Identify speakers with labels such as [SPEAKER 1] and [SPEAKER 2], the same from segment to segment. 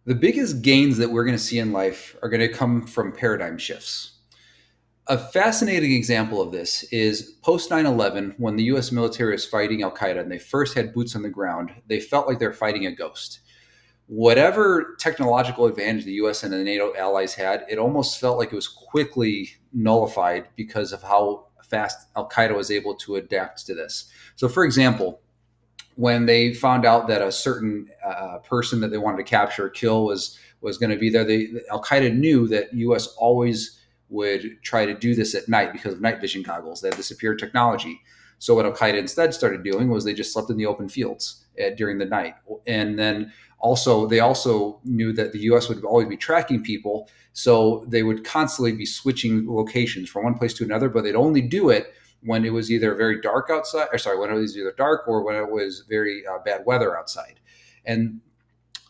[SPEAKER 1] The biggest gains that we're going to see in life are going to come from paradigm shifts. A fascinating example of this is post 9/11, when the US military was fighting Al Qaeda and they first had boots on the ground, they felt like they're fighting a ghost. Whatever technological advantage the US and the NATO allies had, it almost felt like it was quickly nullified because of how fast Al Qaeda was able to adapt to this. So, for example, when they found out that a certain person that they wanted to capture or kill was going to be there, Al Qaeda knew that U.S. always would try to do this at night because of night vision goggles. They had the superior technology. So what Al Qaeda instead started doing was they just slept in the open fields during the night, and then they also knew that the U.S. would always be tracking people, so they would constantly be switching locations from one place to another, but they'd only do it when it was either very dark outside, or sorry, when it was either dark or when it was very bad weather outside, and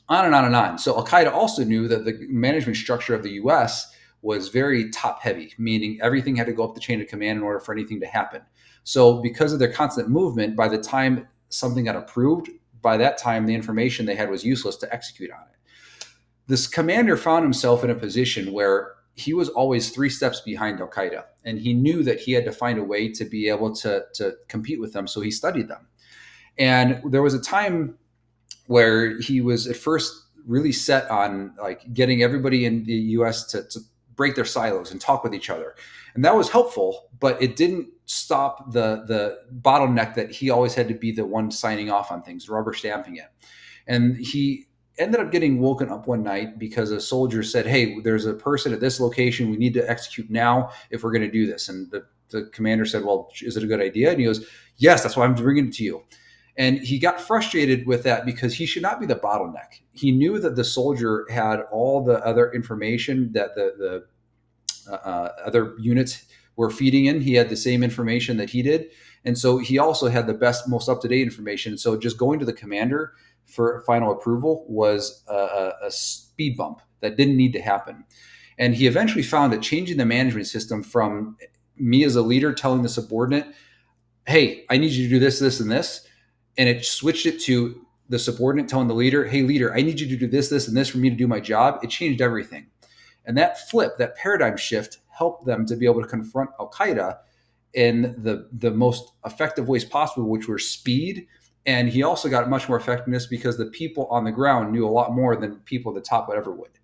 [SPEAKER 1] on and on and on. So Al Qaeda also knew that the management structure of the U.S. was very top heavy, meaning everything had to go up the chain of command in order for anything to happen. So because of their constant movement, by the time something got approved, by that time the information they had was useless to execute on it. This commander found himself in a position where he was always three steps behind Al Qaeda, and he knew that he had to find a way to be able to compete with them. So he studied them. And there was a time where he was at first really set on like getting everybody in the U.S. to break their silos and talk with each other, and that was helpful. But it didn't stop the bottleneck that he always had to be the one signing off on things, rubber stamping it. And he ended up getting woken up one night because a soldier said, "Hey, there's a person at this location. We need to execute now if we're going to do this." And the commander said, "Well, is it a good idea?" And he goes, "Yes, that's why I'm bringing it to you." And he got frustrated with that because he should not be the bottleneck. He knew that the soldier had all the other information that the other units were feeding in. He had the same information that he did. And so he also had the best, most up to date information. So just going to the commander for final approval was a speed bump that didn't need to happen. And he eventually found that changing the management system from me as a leader telling the subordinate, "Hey, I need you to do this, this, and this," and it switched it to the subordinate telling the leader, "Hey, leader, I need you to do this, this, and this for me to do my job." It changed everything. And that flip, that paradigm shift, helped them to be able to confront Al Qaeda in the most effective ways possible, which were speed. And he also got much more effectiveness because the people on the ground knew a lot more than people at the top would ever would.